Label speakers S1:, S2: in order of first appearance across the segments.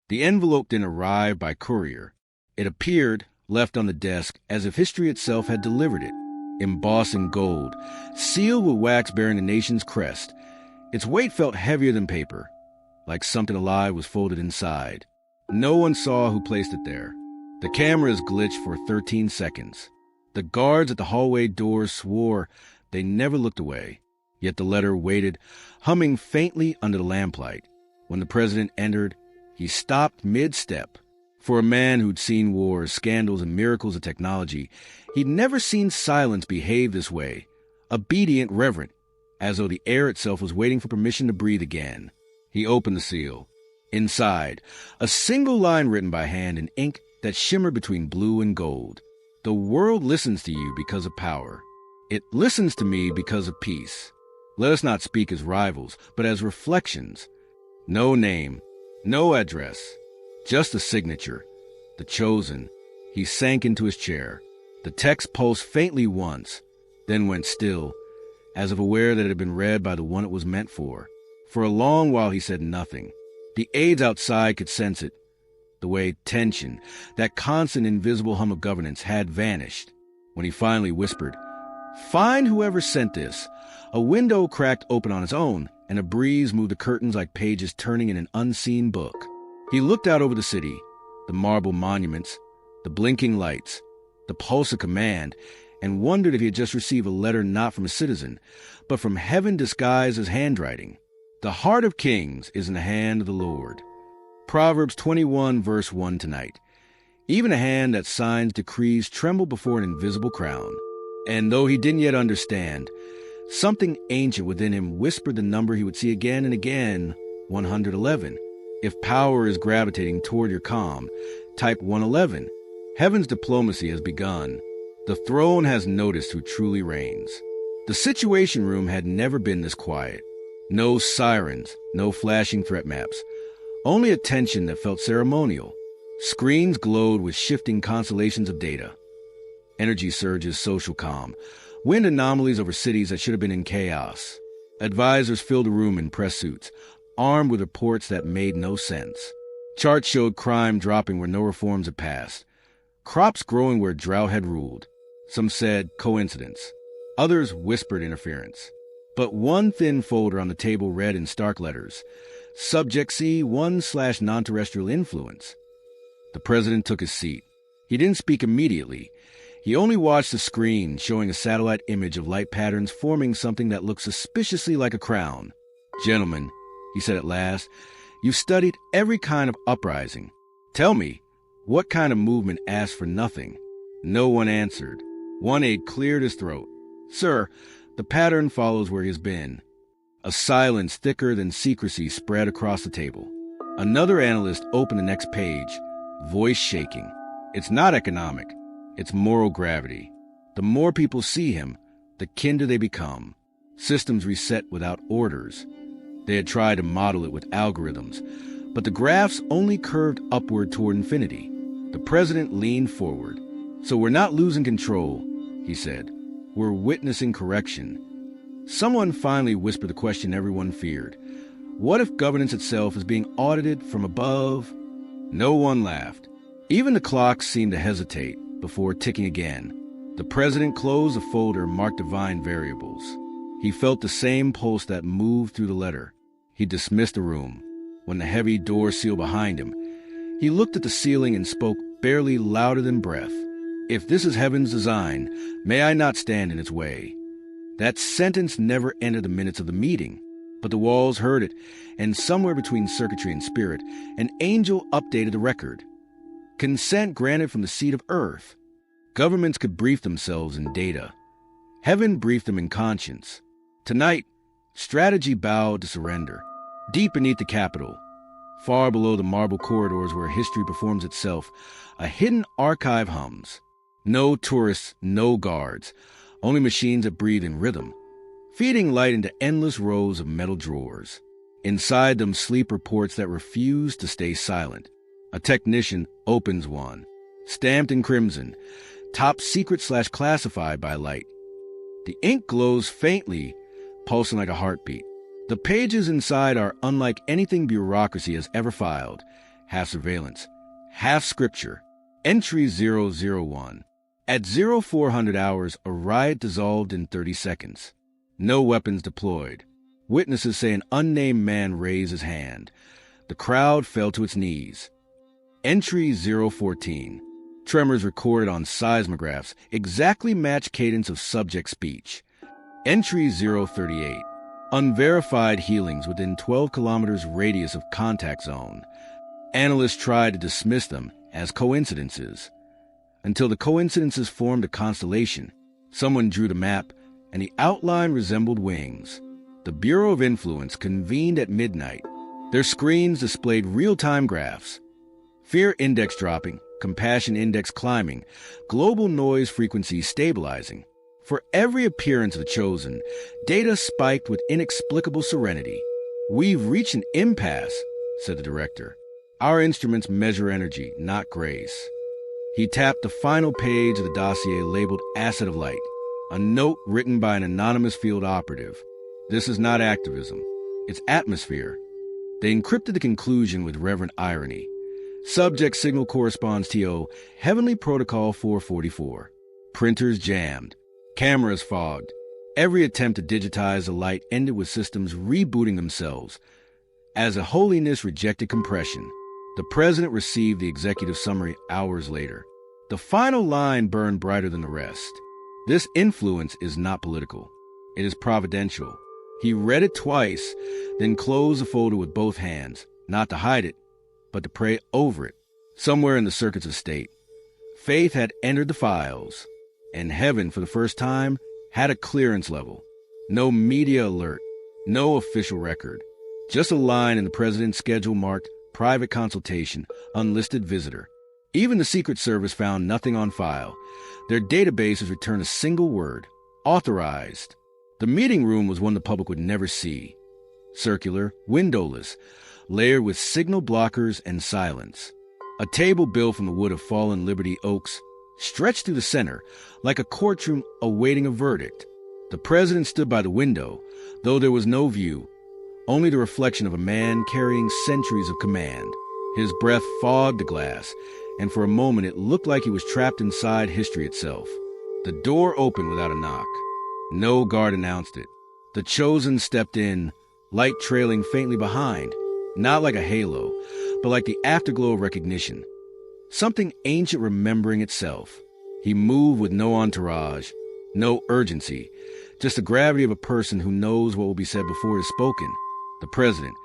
S1: The envelope didn't arrive by courier. It appeared, left on the desk, as if history itself had delivered it, embossed in gold, sealed with wax bearing the nation's crest. Its weight felt heavier than paper, like something alive was folded inside. No one saw who placed it there. The cameras glitched for 13 seconds. The guards at the hallway doors swore they never looked away. Yet the letter waited, humming faintly under the lamplight. When the president entered, he stopped mid-step. For a man who'd seen wars, scandals, and miracles of technology, he'd never seen silence behave this way, obedient, reverent, as though the air itself was waiting for permission to breathe again. He opened the seal. Inside, a single line written by hand in ink that shimmered between blue and gold. The world listens to you because of power. It listens to me because of peace. Let us not speak as rivals, but as reflections. No name, no address, just a signature. The chosen. He sank into his chair. The text pulsed faintly once, then went still, as if aware that it had been read by the one it was meant for. For a long while he said nothing. The aides outside could sense it. The way tension, that constant invisible hum of governance, had vanished. When he finally whispered, "Find whoever sent this," a window cracked open on its own, and a breeze moved the curtains like pages turning in an unseen book. He looked out over the city, the marble monuments, the blinking lights, the pulse of command, and wondered if he had just received a letter not from a citizen, but from heaven disguised as handwriting. The heart of kings is in the hand of the Lord. Proverbs 21, verse 1 tonight. Even a hand that signs decrees tremble before an invisible crown. And though he didn't yet understand, something ancient within him whispered the number he would see again and again, 111. If power is gravitating toward your calm, type 111. Heaven's diplomacy has begun. The throne has noticed who truly reigns. The Situation Room had never been this quiet. No sirens, no flashing threat maps. Only a tension that felt ceremonial. Screens glowed with shifting constellations of data. Energy surges, social calm. Wind anomalies over cities that should have been in chaos. Advisors filled the room in press suits, armed with reports that made no sense. Charts showed crime dropping where no reforms had passed. Crops growing where drought had ruled. Some said coincidence. Others whispered interference. But one thin folder on the table read in stark letters, Subject C 1/non-terrestrial influence. The president took his seat. He didn't speak immediately. He only watched the screen, showing a satellite image of light patterns forming something that looked suspiciously like a crown. "Gentlemen," he said at last, "you've studied every kind of uprising. Tell me, what kind of movement asked for nothing?" No one answered. One aide cleared his throat. "Sir, the pattern follows where he has been." A silence thicker than secrecy spread across the table. Another analyst opened the next page, voice shaking. "It's not economic. It's moral gravity. The more people see him, the kinder they become. Systems reset without orders." They had tried to model it with algorithms, but the graphs only curved upward toward infinity. The president leaned forward. "So we're not losing control," he said. "We're witnessing correction." Someone finally whispered the question everyone feared. What if governance itself is being audited from above? No one laughed. Even the clocks seemed to hesitate before ticking again. The president closed a folder marked divine variables. He felt the same pulse that moved through the letter. He dismissed the room. When the heavy door sealed behind him, he looked at the ceiling and spoke barely louder than breath. "If this is heaven's design, may I not stand in its way." That sentence never entered the minutes of the meeting, but the walls heard it, and somewhere between circuitry and spirit, an angel updated the record. Consent granted from the seat of earth. Governments could brief themselves in data. Heaven briefed them in conscience. Tonight, strategy bowed to surrender. Deep beneath the Capitol, far below the marble corridors where history performs itself, a hidden archive hums. No tourists, no guards, only machines that breathe in rhythm, feeding light into endless rows of metal drawers. Inside them sleep reports that refuse to stay silent. A technician opens one, stamped in crimson, top secret/classified by light. The ink glows faintly, pulsing like a heartbeat. The pages inside are unlike anything bureaucracy has ever filed, half surveillance, half scripture. Entry 001. At 0400 hours, a riot dissolved in 30 seconds. No weapons deployed. Witnesses say an unnamed man raised his hand. The crowd fell to its knees. Entry 014. Tremors recorded on seismographs exactly match cadence of subject speech. Entry 038. Unverified healings within 12 kilometers radius of contact zone. Analysts tried to dismiss them as coincidences, until the coincidences formed a constellation. Someone drew the map, and the outline resembled wings. The Bureau of Influence convened at midnight. Their screens displayed real-time graphs. Fear index dropping, compassion index climbing, global noise frequency stabilizing. For every appearance of the chosen, data spiked with inexplicable serenity. "We've reached an impasse," said the director. "Our instruments measure energy, not grace." He tapped the final page of the dossier labeled Asset of Light, a note written by an anonymous field operative. "This is not activism. It's atmosphere." They encrypted the conclusion with reverent irony. "Subject signal corresponds to Heavenly Protocol 444. Printers jammed. Cameras fogged. Every attempt to digitize the light ended with systems rebooting themselves. As a holiness rejected compression, the president received the executive summary hours later. The final line burned brighter than the rest. "This influence is not political. It is providential." He read it twice, then closed the folder with both hands, not to hide it, but to pray over it. Somewhere in the circuits of state, faith had entered the files, and heaven, for the first time, had a clearance level. No media alert, no official record, just a line in the president's schedule marked private consultation, unlisted visitor. Even the Secret Service found nothing on file. Their databases returned a single word: authorized. The meeting room was one the public would never see. Circular, windowless, layered with signal blockers and silence. A table built from the wood of fallen Liberty oaks stretched through the center, like a courtroom awaiting a verdict. The president stood by the window, though there was no view, only the reflection of a man carrying centuries of command. His breath fogged the glass, and for a moment it looked like he was trapped inside history itself. The door opened without a knock. No guard announced it. The chosen stepped in, light trailing faintly behind, not like a halo, but like the afterglow of recognition. Something ancient remembering itself. He moved with no entourage, no urgency, just the gravity of a person who knows what will be said before it is spoken. The president,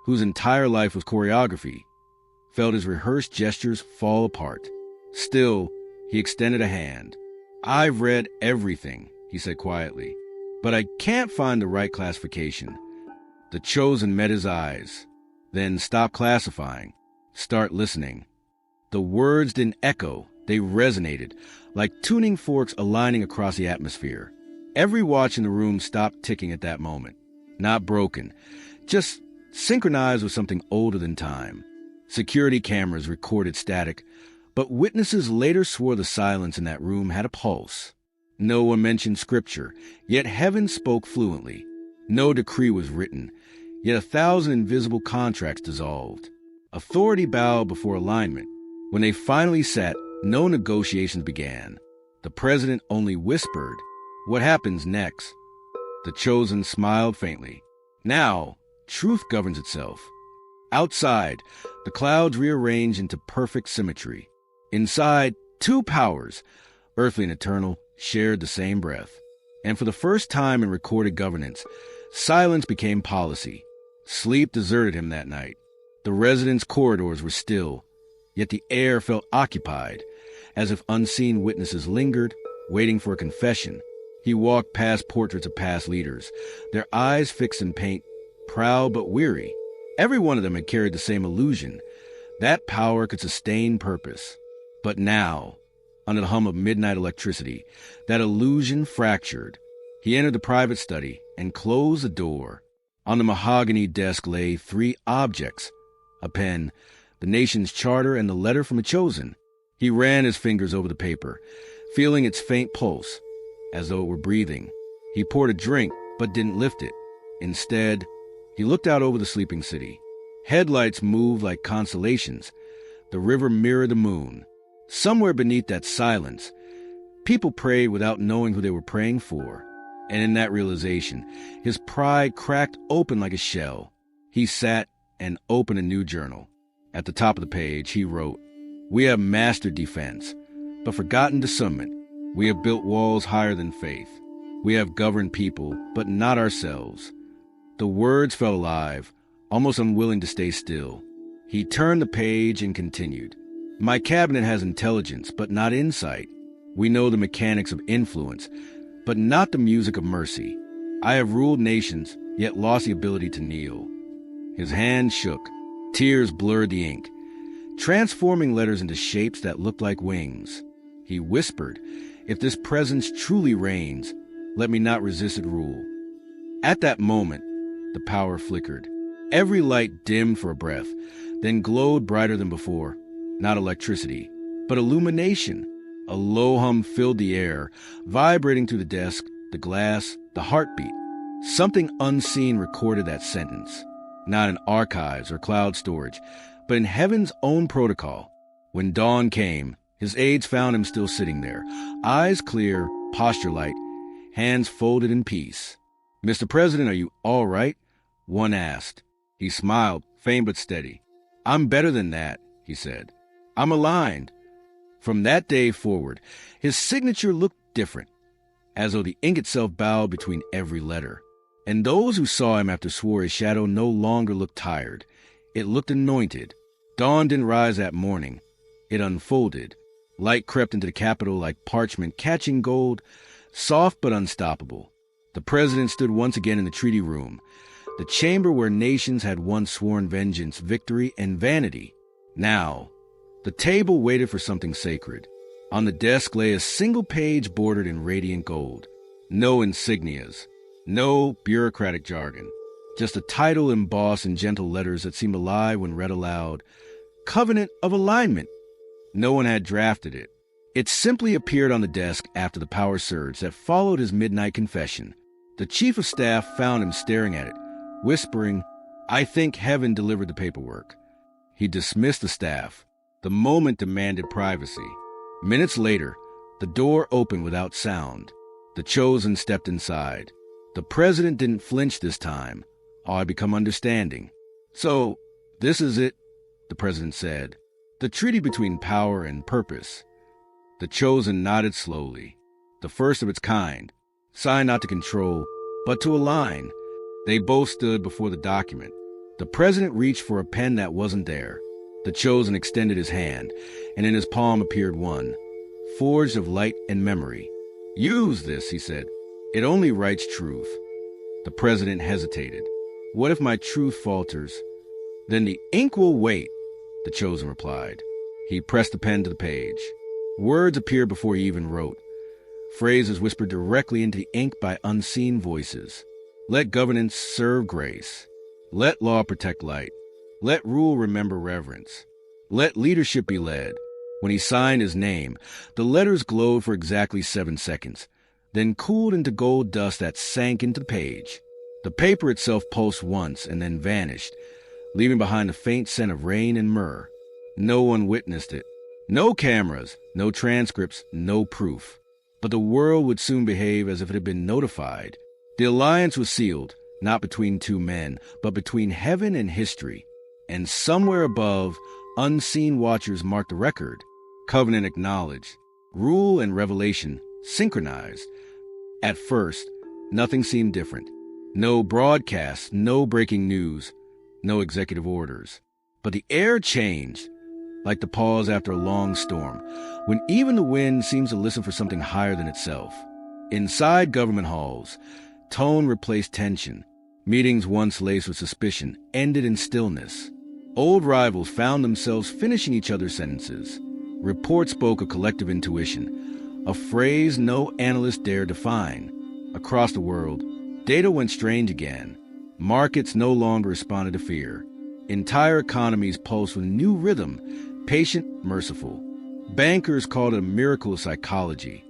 S1: whose entire life was choreography, felt his rehearsed gestures fall apart. Still, he extended a hand. "I've read everything," he said quietly, "but I can't find the right classification." The chosen met his eyes. Then stop classifying. Start listening. The words didn't echo. They resonated, like tuning forks aligning across the atmosphere. Every watch in the room stopped ticking at that moment. Not broken, just synchronized with something older than time. Security cameras recorded static, but witnesses later swore the silence in that room had a pulse. No one mentioned scripture, yet heaven spoke fluently. No decree was written, yet 1,000 invisible contracts dissolved. Authority bowed before alignment. When they finally sat, no negotiations began. The president only whispered, "What happens next?" The chosen smiled faintly. "Now, truth governs itself." Outside, the clouds rearranged into perfect symmetry. Inside, two powers, earthly and eternal, shared the same breath. And for the first time in recorded governance, silence became policy. Sleep deserted him that night. The residence corridors were still, yet the air felt occupied, as if unseen witnesses lingered, waiting for a confession. He walked past portraits of past leaders, their eyes fixed in paint, proud but weary. Every one of them had carried the same illusion. That power could sustain purpose. But now, under the hum of midnight electricity, that illusion fractured. He entered the private study and closed the door. On the mahogany desk lay 3 objects: a pen, the nation's charter, and the letter from a chosen. He ran his fingers over the paper, feeling its faint pulse, as though it were breathing. He poured a drink, but didn't lift it. Instead, he looked out over the sleeping city. Headlights moved like constellations. The river mirrored the moon. Somewhere beneath that silence, people prayed without knowing who they were praying for. And in that realization, his pride cracked open like a shell. He sat and opened a new journal. At the top of the page, he wrote, "We have mastered defense, but forgotten discernment. We have built walls higher than faith. We have governed people, but not ourselves." The words felt alive, almost unwilling to stay still. He turned the page and continued, "My cabinet has intelligence, but not insight. We know the mechanics of influence, but not the music of mercy. I have ruled nations, yet lost the ability to kneel." His hand shook. Tears blurred the ink, transforming letters into shapes that looked like wings. He whispered, "If this presence truly reigns, let me not resist its rule." At that moment, the power flickered. Every light dimmed for a breath, then glowed brighter than before. Not electricity, but illumination. A low hum filled the air, vibrating through the desk, the glass, the heartbeat. Something unseen recorded that sentence, not in archives or cloud storage, but in heaven's own protocol. When dawn came, his aides found him still sitting there, eyes clear, posture light, hands folded in peace. "Mr. President, are you all right?" one asked. He smiled, faint but steady. "I'm better than that," he said. "I'm aligned." From that day forward, his signature looked different, as though the ink itself bowed between every letter. And those who saw him after swore his shadow no longer looked tired. It looked anointed. Dawn didn't rise that morning. It unfolded. Light crept into the Capitol like parchment, catching gold, soft but unstoppable. The president stood once again in the treaty room, the chamber where nations had once sworn vengeance, victory, and vanity. Now, the table waited for something sacred. On the desk lay a single page bordered in radiant gold. No insignias, no bureaucratic jargon, just a title embossed in gentle letters that seemed alive when read aloud. Covenant of Alignment. No one had drafted it. It simply appeared on the desk after the power surge that followed his midnight confession. The chief of staff found him staring at it, whispering, "I think heaven delivered the paperwork." He dismissed the staff. The moment demanded privacy. Minutes later, the door opened without sound. The chosen stepped inside. The president didn't flinch this time. All had become understanding. "So, this is it," the president said. "The treaty between power and purpose." The chosen nodded slowly. The first of its kind, signed not to control, but to align. They both stood before the document. The president reached for a pen that wasn't there. The chosen extended his hand, and in his palm appeared one, forged of light and memory. "Use this," he said. "It only writes truth." The president hesitated. "What if my truth falters?" "Then the ink will wait," the chosen replied. He pressed the pen to the page. Words appeared before he even wrote. Phrases whispered directly into the ink by unseen voices. "Let governance serve grace. Let law protect light. Let rule remember reverence. Let leadership be led." When he signed his name, the letters glowed for exactly 7 seconds, then cooled into gold dust that sank into the page. The paper itself pulsed once and then vanished, leaving behind a faint scent of rain and myrrh. No one witnessed it. No cameras, no transcripts, no proof. But the world would soon behave as if it had been notified. The alliance was sealed, not between two men, but between heaven and history. And somewhere above, unseen watchers marked the record. Covenant acknowledged. Rule and revelation synchronized. At first, nothing seemed different. No broadcasts, no breaking news, no executive orders. But the air changed, like the pause after a long storm, when even the wind seems to listen for something higher than itself. Inside government halls, tone replaced tension. Meetings once laced with suspicion ended in stillness. Old rivals found themselves finishing each other's sentences. Reports spoke of collective intuition, a phrase no analyst dared define. Across the world, data went strange again. Markets no longer responded to fear. Entire economies pulsed with a new rhythm, patient, merciful. Bankers called it a miracle of psychology.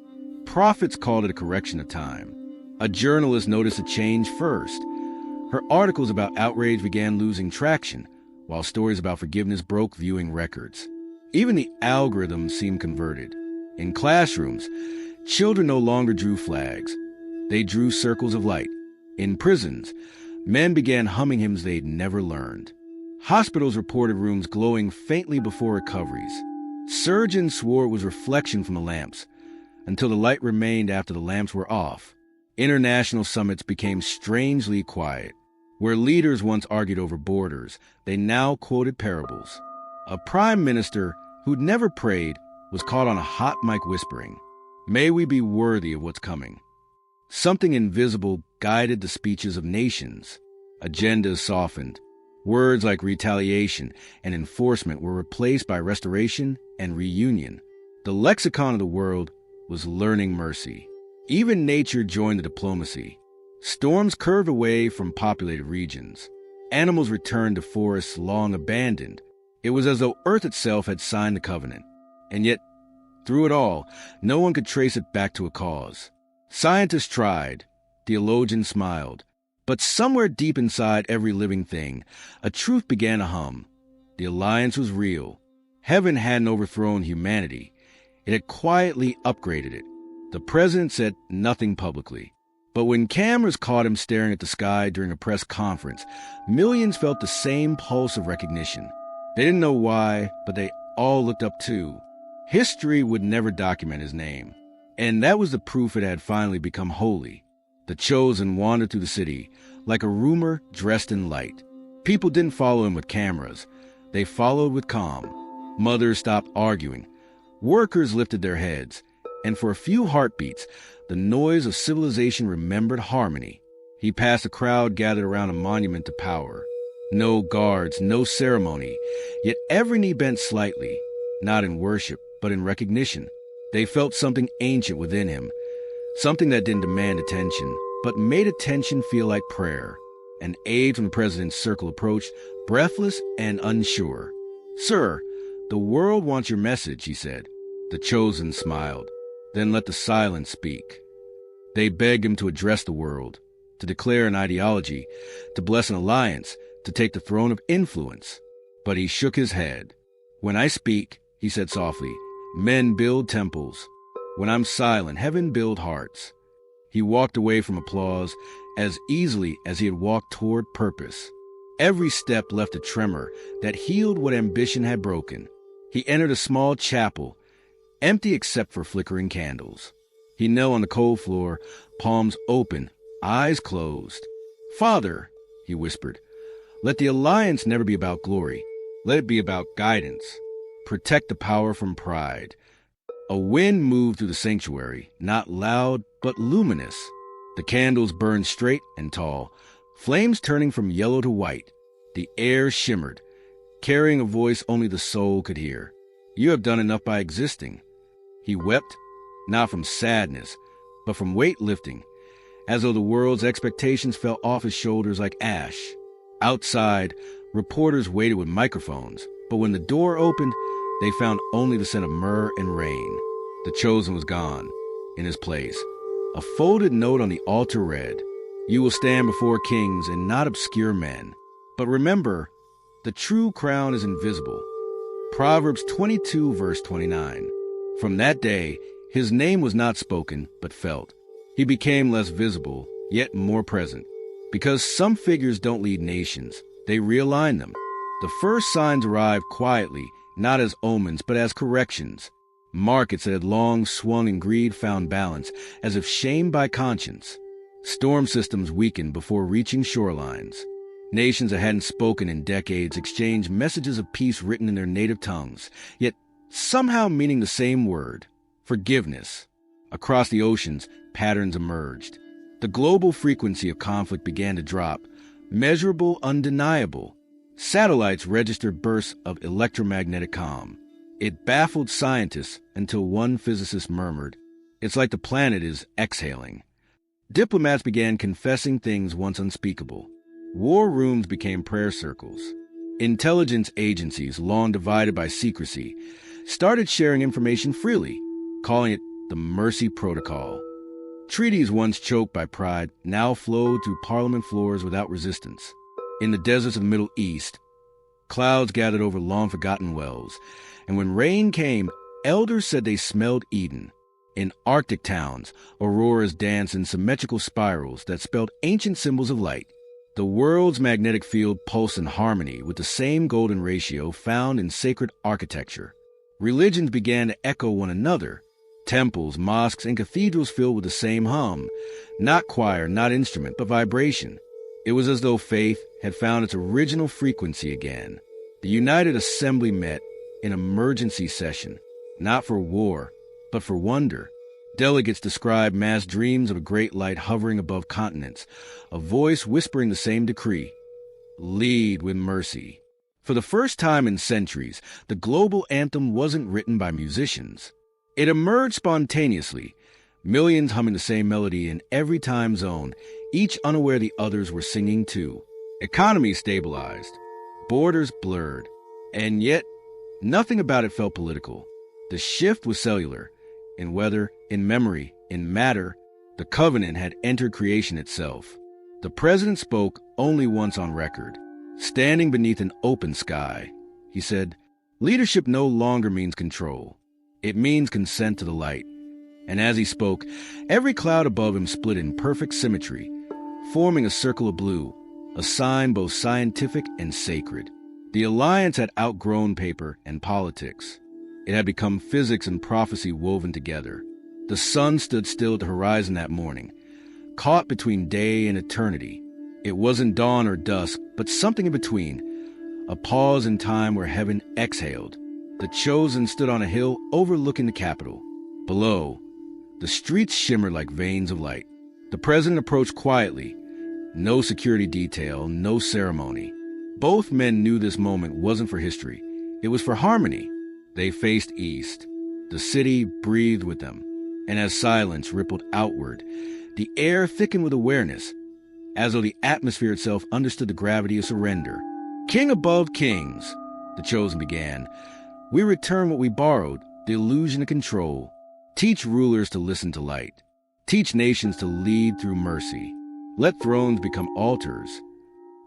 S1: Prophets called it a correction of time. A journalist noticed a change first. Her articles about outrage began losing traction. while stories about forgiveness broke viewing records. Even the algorithms seemed converted. In classrooms, children no longer drew flags. They drew circles of light. In prisons, men began humming hymns they'd never learned. Hospitals reported rooms glowing faintly before recoveries. Surgeons swore it was reflection from the lamps, until the light remained after the lamps were off. International summits became strangely quiet. Where leaders once argued over borders, they now quoted parables. A prime minister who'd never prayed was caught on a hot mic whispering, "May we be worthy of what's coming." Something invisible guided the speeches of nations. Agendas softened. Words like retaliation and enforcement were replaced by restoration and reunion. The lexicon of the world was learning mercy. Even nature joined the diplomacy. Storms curved away from populated regions. Animals returned to forests long abandoned. It was as though Earth itself had signed the covenant. And yet, through it all, no one could trace it back to a cause. Scientists tried. Theologians smiled. But somewhere deep inside every living thing, a truth began to hum. The alliance was real. Heaven hadn't overthrown humanity. It had quietly upgraded it. The president said nothing publicly. But when cameras caught him staring at the sky during a press conference, millions felt the same pulse of recognition. They didn't know why, but they all looked up too. History would never document his name. And that was the proof it had finally become holy. The chosen wandered through the city, like a rumor dressed in light. People didn't follow him with cameras. They followed with calm. Mothers stopped arguing. Workers lifted their heads. And for a few heartbeats, the noise of civilization remembered harmony. He passed a crowd gathered around a monument to power. No guards, no ceremony, yet every knee bent slightly, not in worship, but in recognition. They felt something ancient within him, something that didn't demand attention, but made attention feel like prayer. An aide from the president's circle approached, breathless and unsure. "Sir, the world wants your message," he said. The chosen smiled. Then let the silence speak. They begged him to address the world, to declare an ideology, to bless an alliance, to take the throne of influence. But he shook his head. "When I speak," he said softly, "men build temples. When I'm silent, heaven build hearts." He walked away from applause as easily as he had walked toward purpose. Every step left a tremor that healed what ambition had broken. He entered a small chapel, empty except for flickering candles. He knelt on the cold floor, palms open, eyes closed. "Father," he whispered, "let the alliance never be about glory. Let it be about guidance. Protect the power from pride." A wind moved through the sanctuary, not loud, but luminous. The candles burned straight and tall, flames turning from yellow to white. The air shimmered, carrying a voice only the soul could hear. "You have done enough by existing." He wept, not from sadness, but from weight lifting, as though the world's expectations fell off his shoulders like ash. Outside, reporters waited with microphones, but when the door opened, they found only the scent of myrrh and rain. The chosen was gone. In his place, a folded note on the altar read, "You will stand before kings and not obscure men. But remember, the true crown is invisible." Proverbs 22, verse 29. From that day, his name was not spoken, but felt. He became less visible, yet more present. Because some figures don't lead nations, they realign them. The first signs arrived quietly, not as omens, but as corrections. Markets that had long swung in greed found balance, as if shamed by conscience. Storm systems weakened before reaching shorelines. Nations that hadn't spoken in decades exchanged messages of peace written in their native tongues, yet somehow meaning the same word: forgiveness. Across the oceans, patterns emerged. The global frequency of conflict began to drop, measurable, undeniable. Satellites registered bursts of electromagnetic calm. It baffled scientists until one physicist murmured, "It's like the planet is exhaling." Diplomats began confessing things once unspeakable. War rooms became prayer circles. Intelligence agencies, long divided by secrecy, started sharing information freely, calling it the Mercy Protocol. Treaties once choked by pride now flowed through parliament floors without resistance. In the deserts of the Middle East, Clouds gathered over long-forgotten wells, and when rain came, elders said they smelled Eden. In Arctic towns, auroras danced in symmetrical spirals that spelled ancient symbols of light. The world's magnetic field pulsed in harmony with the same golden ratio found in sacred architecture. Religions began to echo one another. Temples, mosques, and cathedrals filled with the same hum. Not choir, not instrument, but vibration. It was as though faith had found its original frequency again. The United Assembly met in emergency session, not for war, but for wonder. Delegates described mass dreams of a great light hovering above continents, a voice whispering the same decree: lead with mercy. For the first time in centuries, the global anthem wasn't written by musicians. It emerged spontaneously, millions humming the same melody in every time zone, each unaware the others were singing too. Economies stabilized, borders blurred, and yet nothing about it felt political. The shift was cellular. In weather, in memory, in matter, the covenant had entered creation itself. The president spoke only once on record. Standing beneath an open sky, he said, "Leadership no longer means control. It means consent to the light." And as he spoke, every cloud above him split in perfect symmetry, forming a circle of blue, a sign both scientific and sacred. The alliance had outgrown paper and politics. It had become physics and prophecy woven together. The sun stood still at the horizon that morning, caught between day and eternity. It wasn't dawn or dusk, but something in between, a pause in time where heaven exhaled. The chosen stood on a hill overlooking the capital. Below, the streets shimmered like veins of light. The president approached quietly. No security detail, no ceremony. Both men knew this moment wasn't for history. It was for harmony. They faced east. The city breathed with them. And as silence rippled outward, the air thickened with awareness, as though the atmosphere itself understood the gravity of surrender. "King above kings," the chosen began. "We return what we borrowed, the illusion of control. Teach rulers to listen to light. Teach nations to lead through mercy. Let thrones become altars."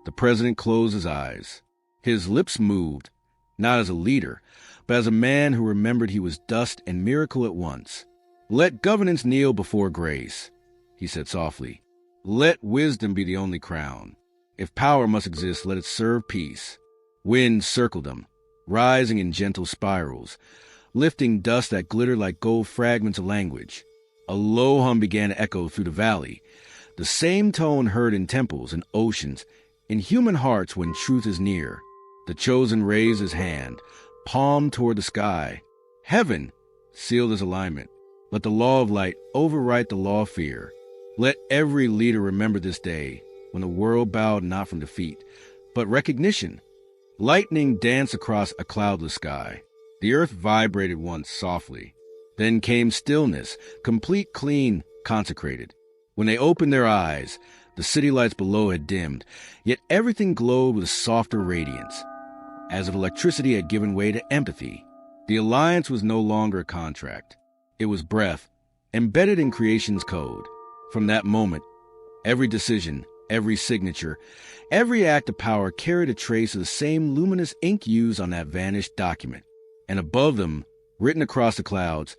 S1: The president closed his eyes. His lips moved, not as a leader, but as a man who remembered he was dust and miracle at once. "Let governance kneel before grace," he said softly. "Let wisdom be the only crown. If power must exist, let it serve peace." Winds circled them, rising in gentle spirals, lifting dust that glittered like gold fragments of language. A low hum began to echo through the valley, the same tone heard in temples and oceans, in human hearts when truth is near. The chosen raised his hand, palm toward the sky. Heaven sealed his alignment. Let the law of light overwrite the law of fear. Let every leader remember this day, when the world bowed not from defeat, but recognition. Lightning danced across a cloudless sky. The earth vibrated once softly. Then came stillness, complete, clean, consecrated. When they opened their eyes, the city lights below had dimmed, yet everything glowed with a softer radiance, as if electricity had given way to empathy. The alliance was no longer a contract. It was breath, embedded in creation's code. From that moment, every decision, every signature, every act of power carried a trace of the same luminous ink used on that vanished document. And above them, written across the clouds,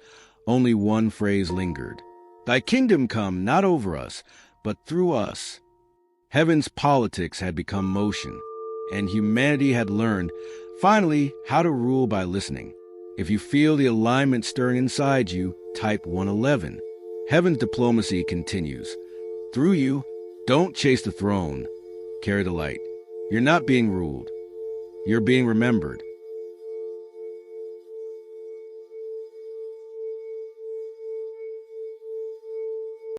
S1: only one phrase lingered: "Thy kingdom come not over us, but through us." Heaven's politics had become motion, and humanity had learned, finally, how to rule by listening. If you feel the alignment stirring inside you, type 111. Heaven's diplomacy continues. Through you, don't chase the throne. Carry the light. You're not being ruled. You're being remembered.